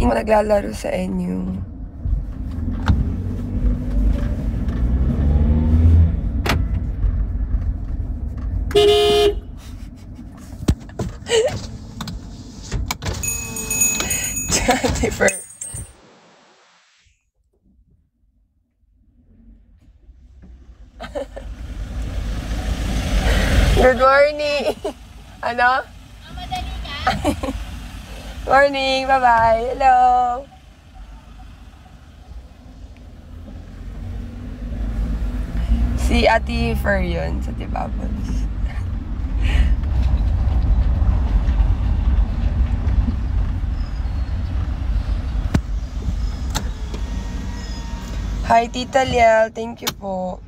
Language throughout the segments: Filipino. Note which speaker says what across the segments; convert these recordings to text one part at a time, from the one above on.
Speaker 1: mo naglalaro sa inyo. Jennifer. Good morning! Ano?
Speaker 2: Madali ka?
Speaker 1: Morning! Bye-bye! Hello! Si Ate Fer yun sa Tibabos. Hi, Tita Liel. Thank you po.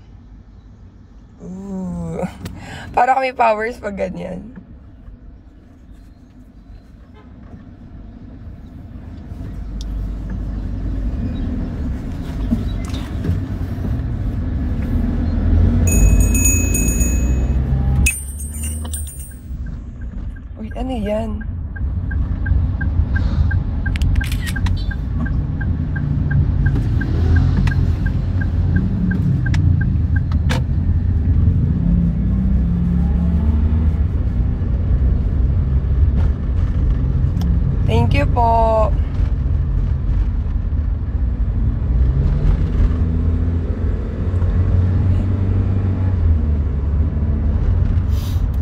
Speaker 1: Ooh. Para kami powers pag ganyan. Uy, ano yan? Thank you po.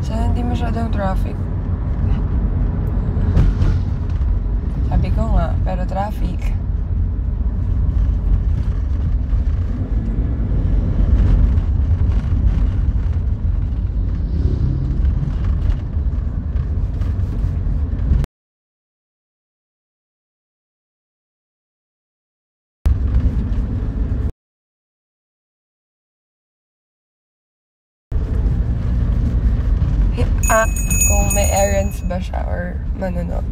Speaker 1: Sana hindi masyadong traffic. Sabi ko nga, pero traffic. Kung may errands ba siya or manonood.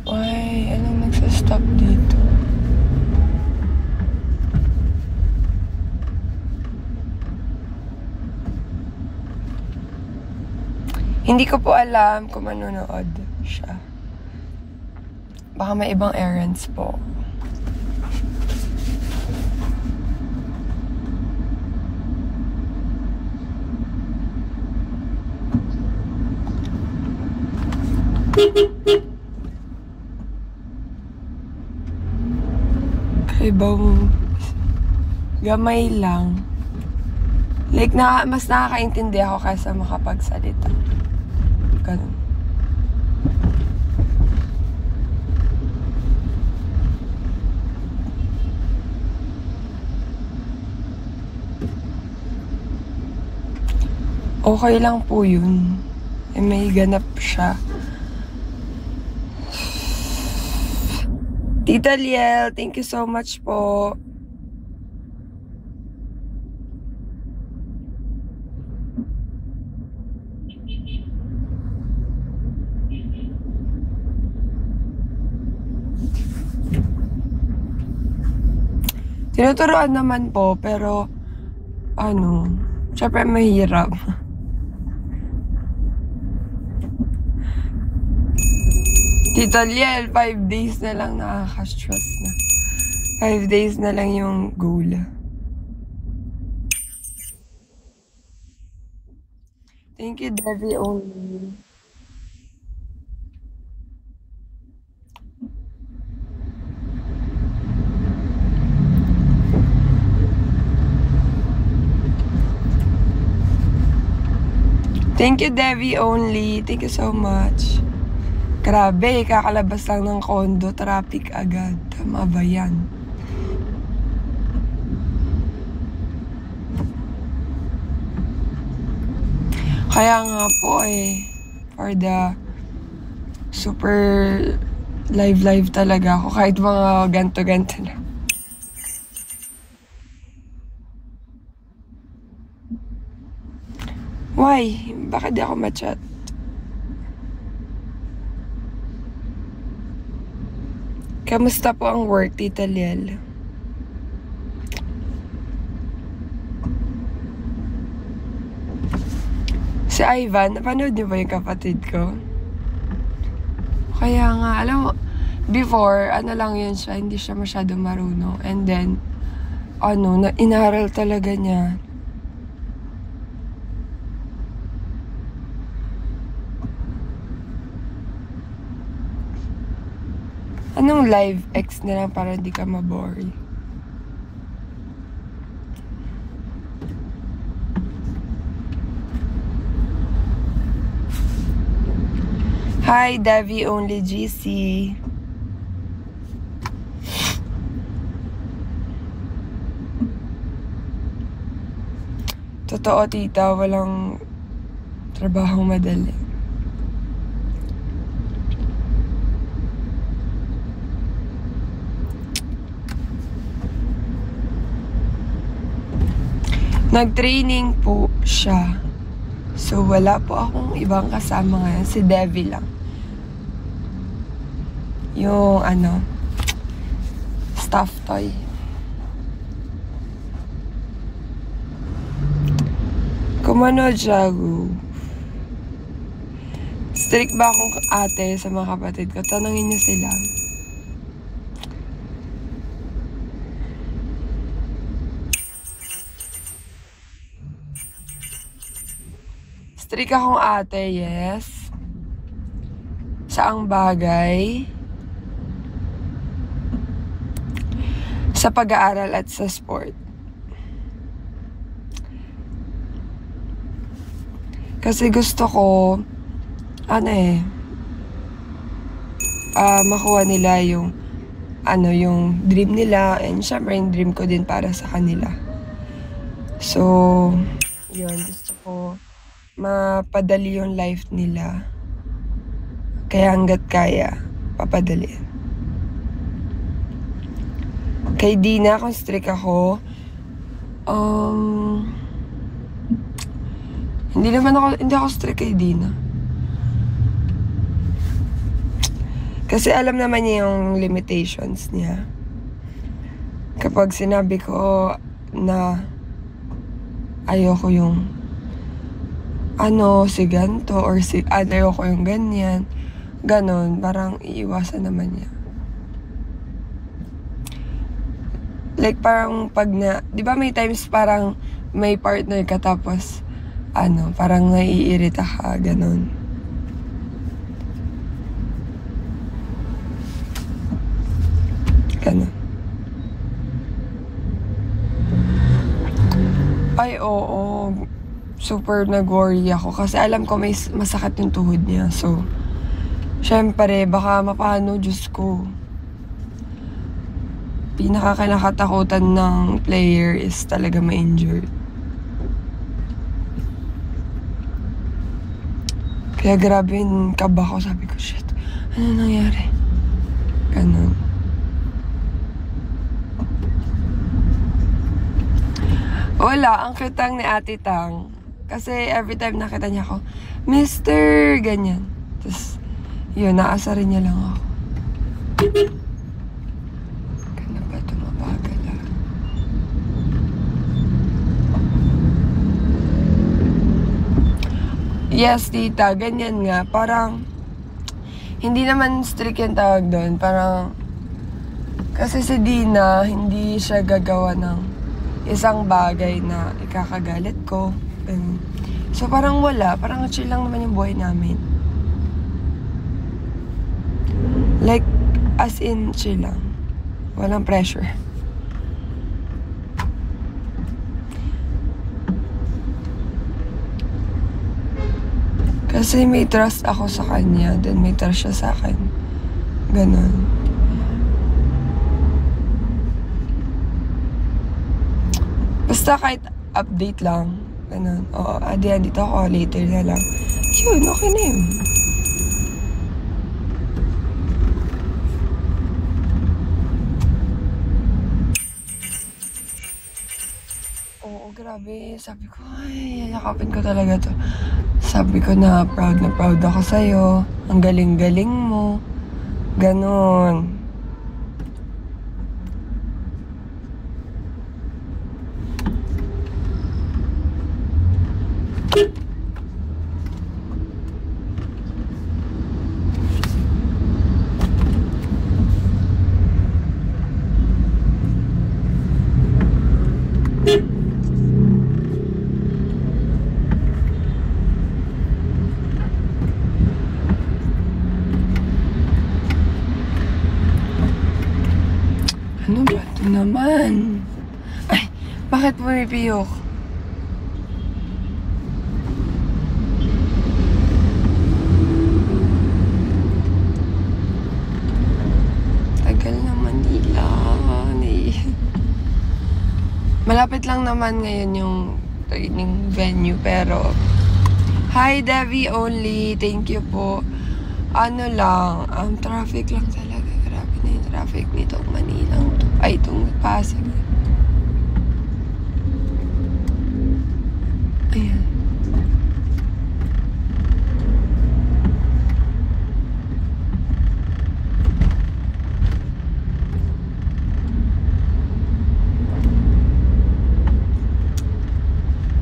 Speaker 1: Why? Anong nagsastop dito? Hindi ko po alam kung manonood siya. Baka may ibang errands po. Kaibang gamay lang. Like, mas nakakaintindi ako kaysa makapagsalita. Ganun. Okay lang po yun. May ganap siya. Tita Liel, thank you so much po. Tinuturuan naman po, pero syempre mahirap. Tita Liel, 5 days na lang, nakaka-stress na. 5 days na lang yung goal. Thank you, Debbie only. Thank you, Debbie only. Thank you so much. Grabe, kakalabas lang ng condo, traffic agad. Tama ba yan? Kaya nga po for the super live talaga ako. Kahit mga ganto-ganto na. Why? Bakit di ako ma-chat? Kamusta po ang work, Tita Liel? Si Ivan, napanood niyo ba yung kapatid ko? Kaya nga, alam mo, before, ano lang yun siya, hindi siya masyadong marunong. And then, inaral talaga niya. Anong live X na lang para hindi ka mabore? Hi, Devi Only GC. Totoo, tita, walang trabahong madali. Nag-training po siya. So, wala po akong ibang kasama ngayon. Si Devi lang. Yung, stuffed toy. Kumano, Jagu? Strict ba akong ate sa mga kapatid ko? Tanungin niyo sila. Strict akong ate, yes. Saang bagay? Sa pag-aaral at sa sport. Kasi gusto ko, makuha nila yung, yung dream nila. And syempre, yung dream ko din para sa kanila. So, yun, gusto ko mapadali yung life nila. Kaya hanggat kaya, papadali. Kay Dina, kung strict ako, hindi ako strict kay Dina. Kasi alam naman niya yung limitations niya. Kapag sinabi ko na ayoko yung si ganto or ayoko yung ganyan, ganon, parang iiwasan naman niya. Like parang di ba may times parang may partner ka tapos parang naiirita ka, ganon. Ganon. Ay, oo. Super nag-worry ako kasi alam ko may masakit yung tuhod niya. So, syempre, baka mapano, Diyos ko. Pinakakinakatakutan ng player is talaga ma-injured. Kaya grabe yung kaba ko. Sabi ko, shit, ano nangyari? Ganon. Wala, ang kitang ni Ate Tang. Kasi every time nakita niya ako, Mister, ganyan. Tapos, yun, naasarin niya lang ako. Kaya ba tumabagal ah? Yes, tita, ganyan nga. Parang, hindi naman strict yung tawag doon. Parang, kasi si Dina, hindi siya gagawa ng isang bagay na ikakagalit ko. So parang wala, parang chill lang naman yung buhay namin. Like, as in chill lang. Walang pressure. Kasi may trust ako sa kanya, then may trust siya sa akin. Ganon. Basta kahit update lang. Ganun. Oo, adiyan dito ako. Later na lang. Yun, okay na yun. Oo, grabe. Sabi ko, ay, yayakapin ko talaga to. Sabi ko na proud ako sa'yo. Ang galing-galing mo. Ganon. Ano ba ito naman? Ay, bakit pumipiyok? Tagal na Manila. Malapit lang naman ngayon yung venue, pero hi Devi only, thank you po. Ano lang, traffic lang talaga. Grabe na yung traffic nitong Manila. Ay, itong Pasig. Ayan.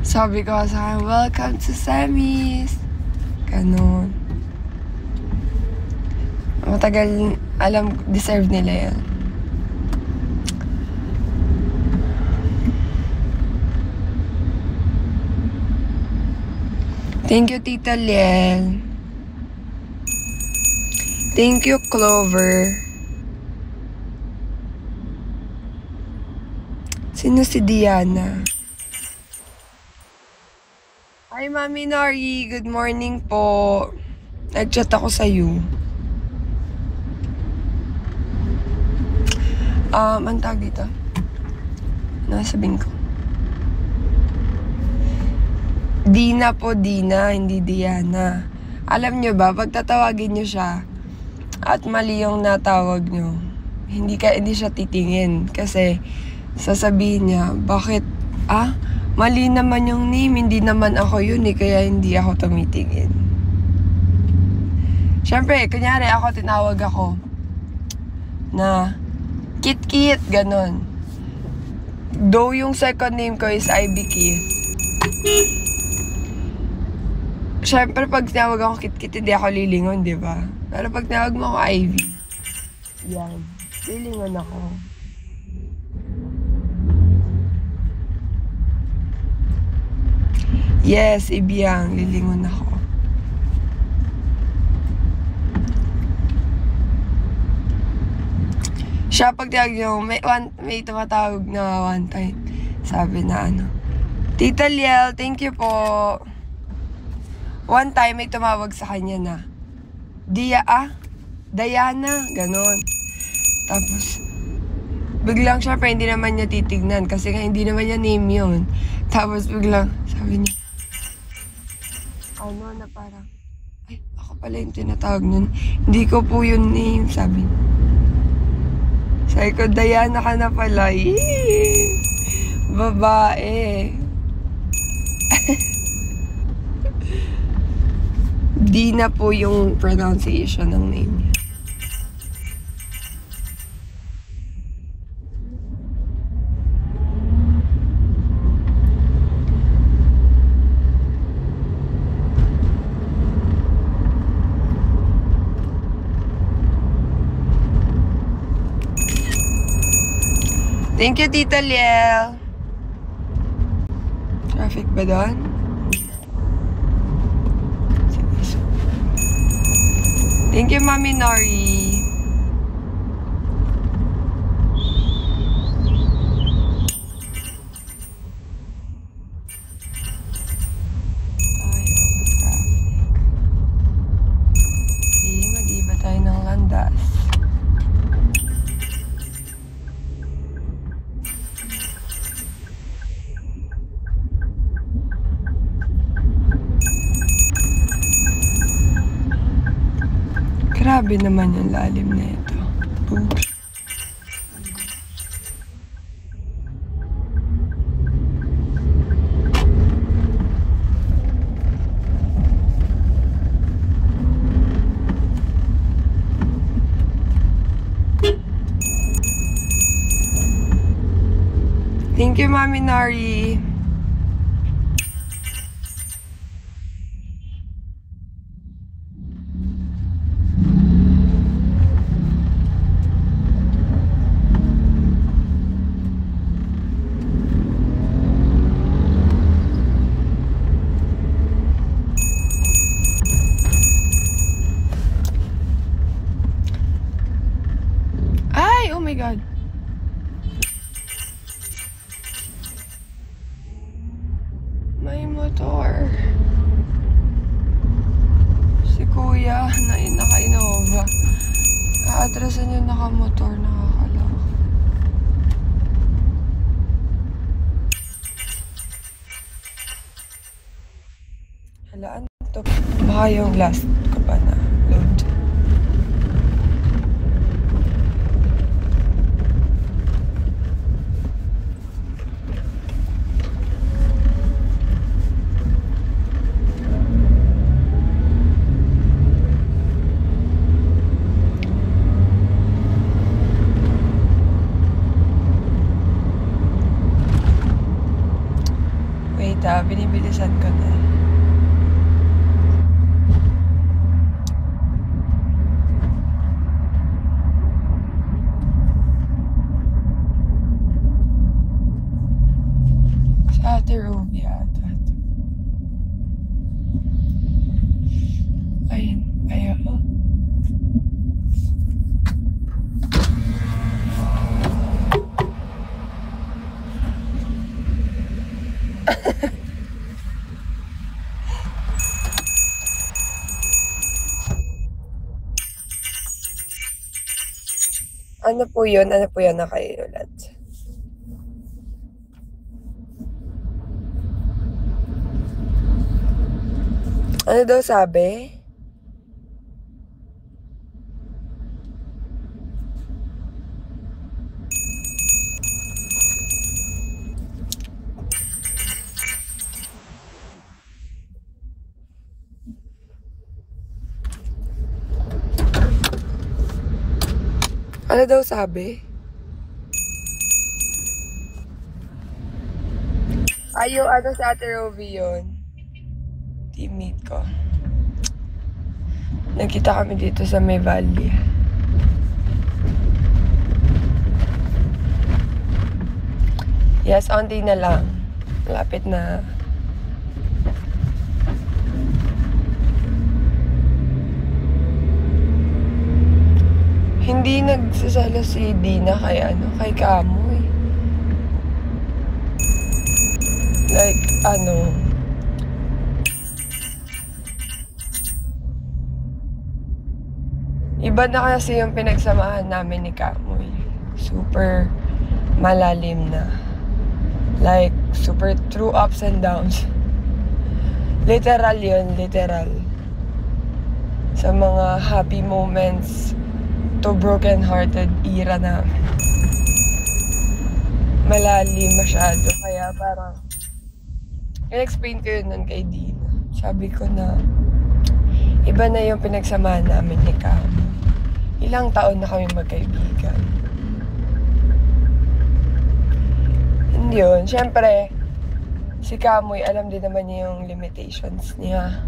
Speaker 1: Sabi ko sa akin, welcome to Sammy's. Ganon. Matagal, alam, deserve nila yan. Thank you, Tita Liel. Thank you, Clover. Sino si Diana? Hi, Mami Nori. Good morning po. Nag-chat ako sa'yo. Ang tawag dito? Nasabihin ko. Dina po, Dina, hindi Diana. Alam nyo ba, pag tatawagin nyo siya at mali yung natawag nyo, hindi siya titingin. Kasi sasabihin niya, bakit, mali naman yung name, hindi naman ako yun kaya hindi ako tumitingin. Siyempre, kunyari ako, tinawag ako na Kit-Kit, ganon. Though yung second name ko is Ivy Kit. Siyempre, pag tinawag ako Kit-Kit, hindi ako lilingon, di ba? Pero pag tinawag mo ako Ivy, yan, lilingon ako. Yes, Ibiyang, lilingon ako. Siya pag tinawag nyo, may tumatawag na one time. Sabi na Tita Liel, thank you po. One time, may tumawag sa kanya na, Diana, ganon. Tapos, biglang siya, pero hindi naman niya titignan kasi hindi naman niya name yun. Tapos biglang, sabi niya, na parang, ay, ako pala yung tinatawag nun. Hindi ko po yung name, sabi niya. Sabi ko, Diana ka na pala. Babae. Di na po yung pronunciation ng name niya. Thank you, Tita Liel. Traffic ba doon? Thank you, Mami Nori. Okay, mag-iba tayo ng landas. Grabe naman yung lalim na ito. Oops. Thank you, Mami Nari. Ay, oh my God. May motor. Si Kuya na naka-Innova. Aatrasan yung naka-motor, nakakaloko. Halaan to. Baka yung last ko pa na load. Wait binibilisan ko na. Sa Ate Ruby ata. Ayun, ayaw. Ano po yun? Ano po yun nakaiulat? Ano daw sabi? Ano daw sabi? Ayo, ano sa Ate Rovi yun? Teammate ko. Nagkita kami dito sa May Valley. Yes, onti na lang. Lapit na. Hindi nagsasala si Dina kay kay Kamoy. Like, iba na kasi yung pinagsamahan namin ni Kamoy. Super malalim na. Like, super true ups and downs. Literal yun, literal. Sa mga happy moments to broken-hearted era namin. Malalim masyado. Kaya parang in-explain ko yun nun kay Dina. Sabi ko na iba na yung pinagsamahan namin ni Kamoy. Ilang taon na kami magkaibigan. Hindi yun. Siyempre, si Kamoy, alam din naman niya yung limitations niya.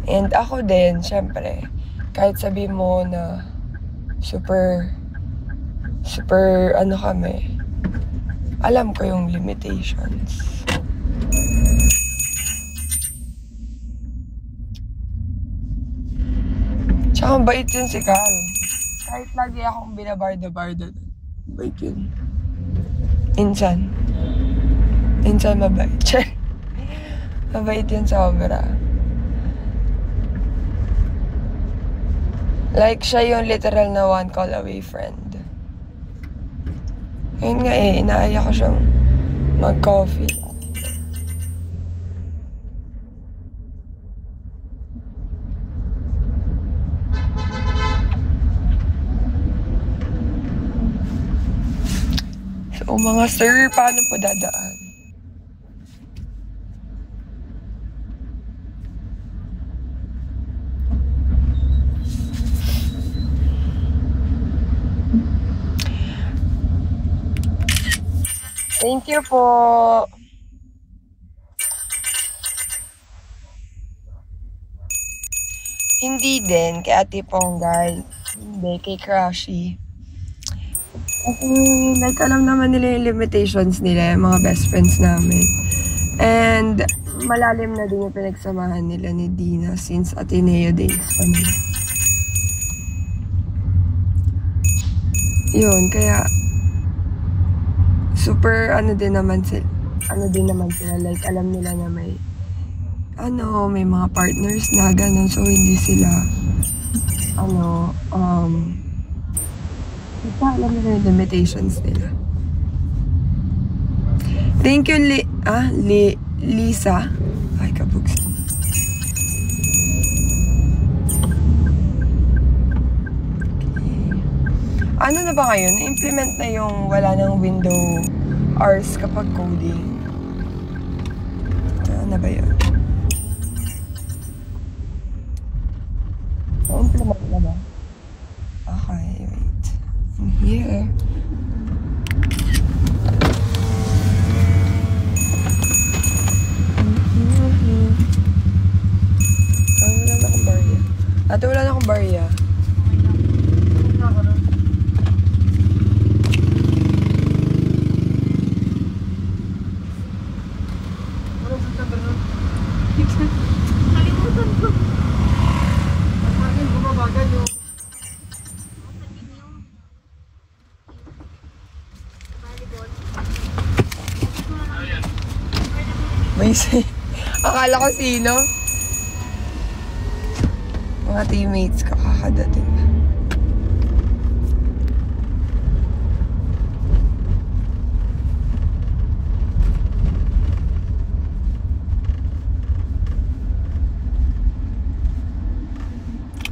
Speaker 1: And ako din, siyempre, kahit sabi mo na super kami, alam ko yung limitations. Tsaka bait yun si Carl. Kahit lagi akong binabarda-barda, bait yun. Minsan mabait. Mabait yun sobra. Like, siya yung literal na one call away friend. Ngayon nga inaaya ko siyang mag-coffee. So, mga sir, paano po dadaan? Thank you po. Hindi din kay Ate Ponggay. Hindi, kay Crushy. Kasi like alam naman nila yung limitations nila, yung mga best friends namin. And malalim na din yung pinagsamahan nila ni Dina since Ateneo days pa nila. Yun, kaya super ano din naman sila. Like alam nila na may may mga partners na ganun. So hindi sila alam nila yung limitations nila. Thank you, Lisa. Ay, kabugs. Ano na ba ngayon? Na-implement na yung wala ng window hours kapag coding. Ano ba yun? Na-implement na ba? Okay, wait. I'm here. Wala na akong barya. Ate, wala na akong barya.
Speaker 2: Kalimutan ko. At akin bumabagal yung
Speaker 1: May akala ko sino? Mga teammates ko kakadating na.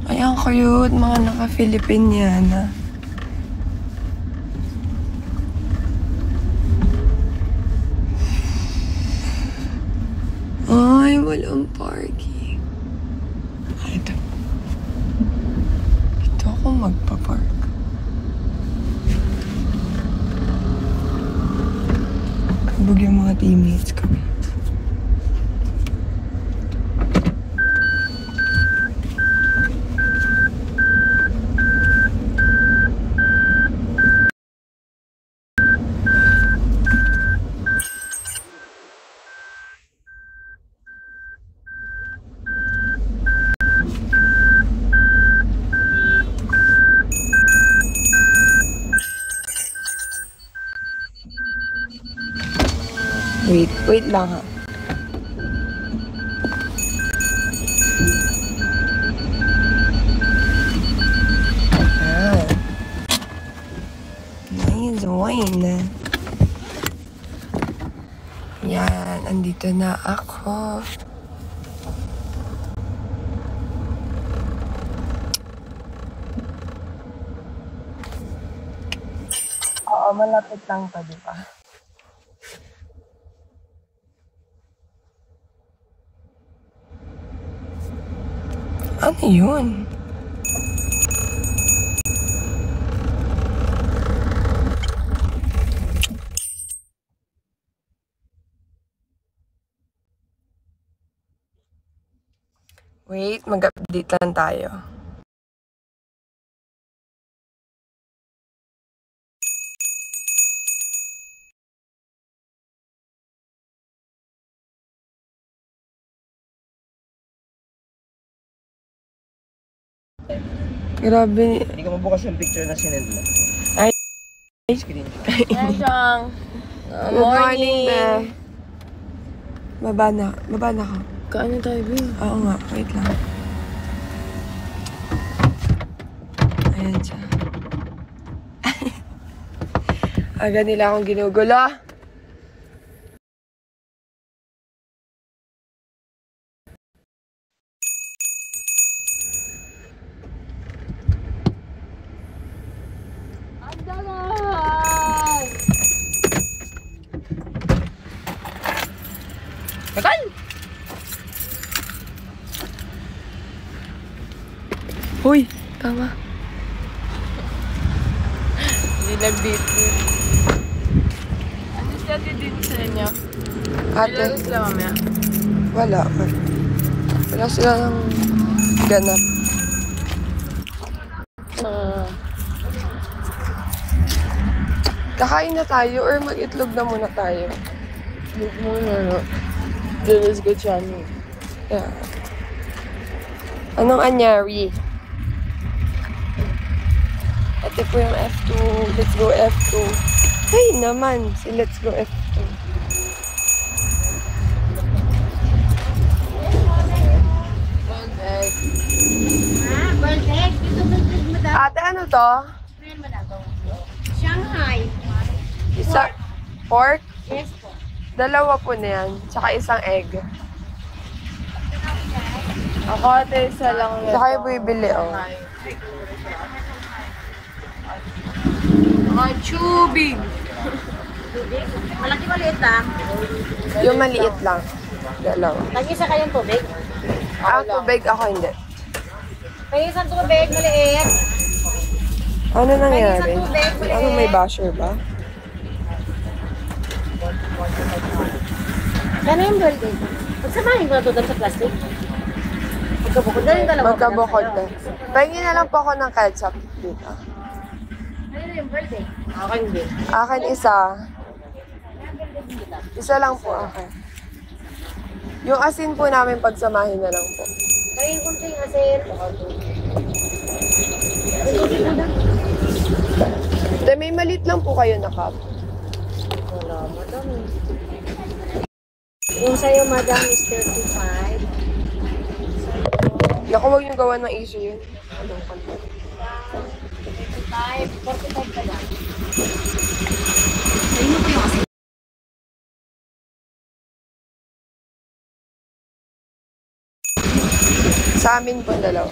Speaker 1: Ayan, cute. Mga naka-Filipiniana. Ay, walang parking. Ito ako magpa-park. Kabog yung mga teammates ko. Wait lang ha. Nice wine. Yan, andito na ako. Oo, malapit lang pa, di ba? Ano yun? Wait, mag-update lang tayo. Grabe.
Speaker 2: hindi ko mabukas yung picture na sinend mo.
Speaker 1: Ay.
Speaker 2: Screen.
Speaker 1: Good morning, Be. Baba na ka.
Speaker 3: Kaano tayo, Be?
Speaker 1: Oo nga, wait lang. Ayan siya. Aga nila akong ginugulo. Tagal! Hoy, tama. Hindi nag-beat.
Speaker 3: si ate din sa inyo.
Speaker 1: Ate,
Speaker 3: Lalo sila mamaya.
Speaker 1: wala. Wala silang ganap. Kakain na tayo or mag-itlog na muna tayo?
Speaker 3: Look mo na, no? Let's go, Chani.
Speaker 1: Yeah. Anong anyari? Ate po yung F2. Let's go F2. Hey naman, si Let's go F2.
Speaker 3: One egg.
Speaker 1: Ate, ano to?
Speaker 4: Shanghai.
Speaker 1: Isa, pork?
Speaker 4: Yes po.
Speaker 1: Dalawa po na yan. Tsaka isang egg.
Speaker 3: Ako ate, isa lang nito.
Speaker 1: Saka yung bibili, oh.
Speaker 3: Mga chubig.
Speaker 4: Tubig. Malaki maliit lang.
Speaker 1: Yung maliit lang. Dalawa.
Speaker 4: Tag-isa kayong tubig.
Speaker 1: Tubig ako hindi.
Speaker 4: Tag-isang tubig, maliit.
Speaker 1: Ano nangyari?
Speaker 4: May isang tubig, maliit.
Speaker 1: Ano, may basher ba?
Speaker 4: Kano yung birthday? Pagsamahin ko na ito sa plastic. Magkabukod na rin dalawa.
Speaker 1: Magkabukod na. Pahingin na lang po ako ng ketchup dito.
Speaker 4: Ano yung birthday?
Speaker 3: Akin din.
Speaker 1: Akin isa. Isa lang po akin. Yung asin po namin pagsamahin na lang po.
Speaker 4: Kaya yung kunting asin.
Speaker 1: Then may malit lang po kayo na cup.
Speaker 4: Wala, madam. Yung sa'yo, madam, is 35.
Speaker 1: Naku, huwag niyong gawa ng issue yun. Ano pa na?
Speaker 4: 35. 45 ka lang.
Speaker 1: Sa amin po dalawa.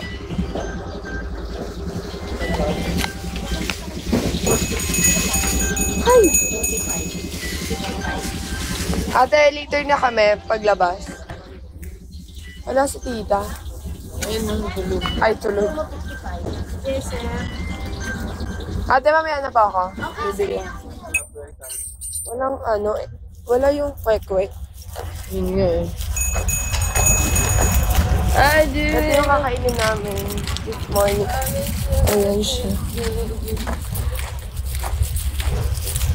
Speaker 1: Ay! Ate, later na kami paglabas. Wala si tita.
Speaker 3: Ayun na, tulog.
Speaker 1: Ay, tulog.
Speaker 4: Yes, sir.
Speaker 1: Ate, mamaya na pa ako. Bibili. Walang ano, wala yung kwek-kwek.
Speaker 3: Yun nga eh.
Speaker 1: Ito yung kakainin namin this morning. Ayan siya.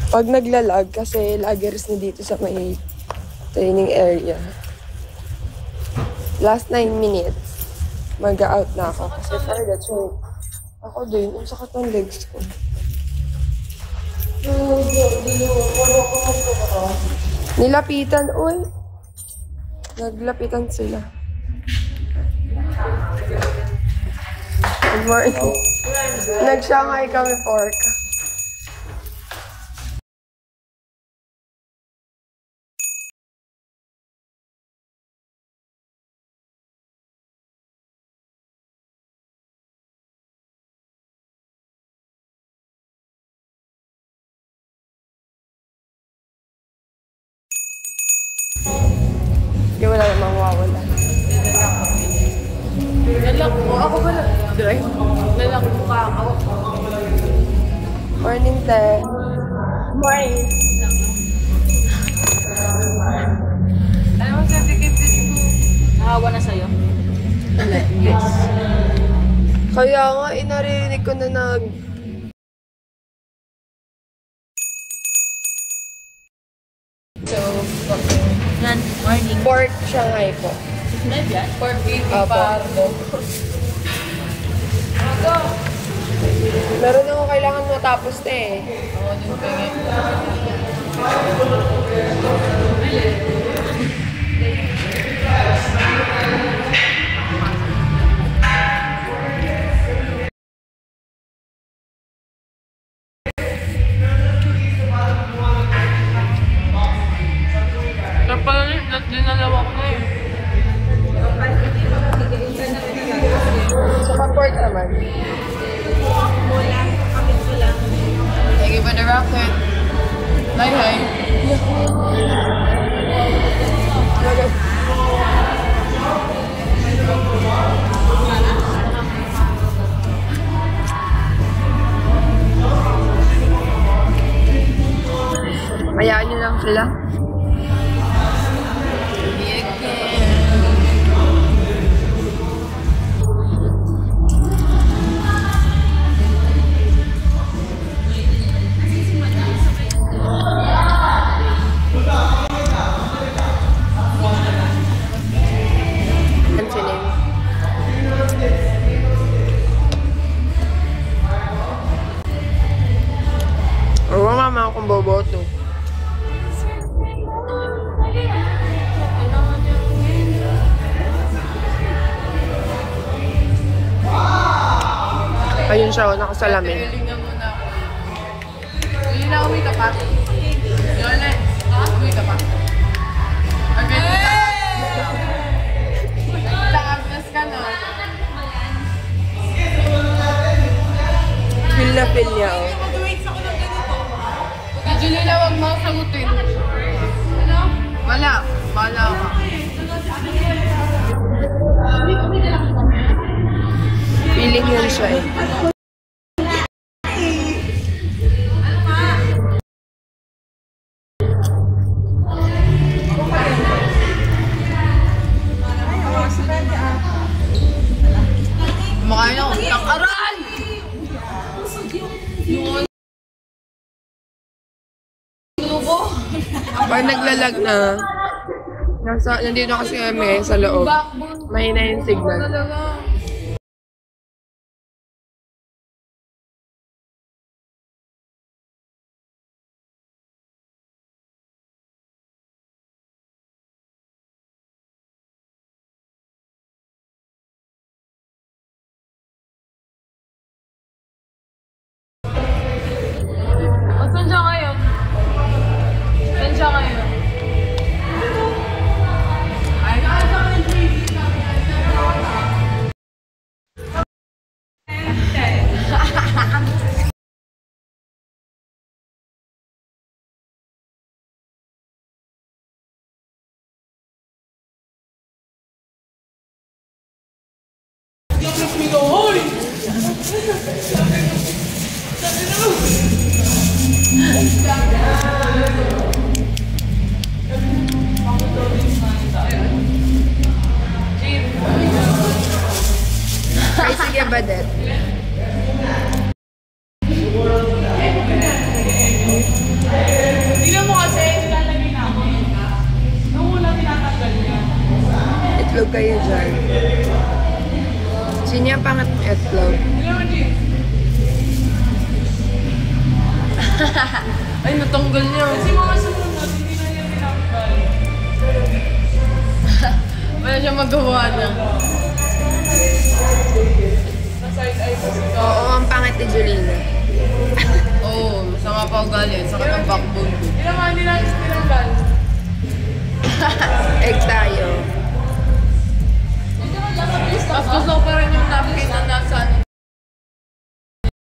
Speaker 1: Pag naglalag, kasi lagers na dito sa may training area. Last 9 minutes, mag-out na ako. Kasi for that's right. Ako din, ang sakit ng legs ko. Nilapitan, uy. Naglapitan sila. Good morning. Nag-Shanghai kami pork. Hindi wala namang mawawala.
Speaker 3: Lalak mo. Ako ba na? Drive? Lalak mo ka ako.
Speaker 1: Morning, te.
Speaker 4: Morning.
Speaker 3: Alam mo, sa ticket ko.
Speaker 4: Nakawa na sa'yo.
Speaker 3: Yes.
Speaker 1: Kaya nga, inaririnig ko na
Speaker 3: So,
Speaker 4: Yan, morning.
Speaker 1: pork Shanghai po.
Speaker 3: for baby
Speaker 1: Apo.
Speaker 3: pardo. Ako.
Speaker 1: Meron ako kailangan matapos, te.
Speaker 3: Oo, din pengen. Kapag dinalawa ko na yun.
Speaker 1: Saka pork naman.
Speaker 3: Thank you for the rocket. Hi, hi.
Speaker 1: Ayun siya, nakasalamin.
Speaker 3: Feeling na muna ako. Hindi na uwi ka pa. Yole, uwi ka pa. Okay, nagtakas ka na.
Speaker 1: Feel na feel niya, oh.
Speaker 3: Okay, Julina, huwag mo sagutin. Wala. Wala ka.
Speaker 1: Feeling yun siya eh.
Speaker 3: Kumakain ako. Takaran! Lubo.
Speaker 1: Pag naglalag na, nandito kasi kami sa loob. Mahina yung signal.
Speaker 3: Talaga. Saan siya ngayon? Saan siya ngayon?
Speaker 1: Ay, sige, Badet.
Speaker 3: Tingnan mo kasi, lalagay na ako. Nung una tinatanggal niya.
Speaker 1: Itlog kayo dyan. Sino yung pangat ng itlog?
Speaker 3: Tingnan mo, Jim. Ay, natanggal niya. Kasi mga sumunod, hindi na niya tinanggal. Wala siya magawa na.
Speaker 1: Oo, ang pangat ni Julina.
Speaker 3: Oo, masama pa ugali. Sakit ang backbone ko.
Speaker 2: Hindi naman, hindi natin tinanggal.
Speaker 1: Egg tayo.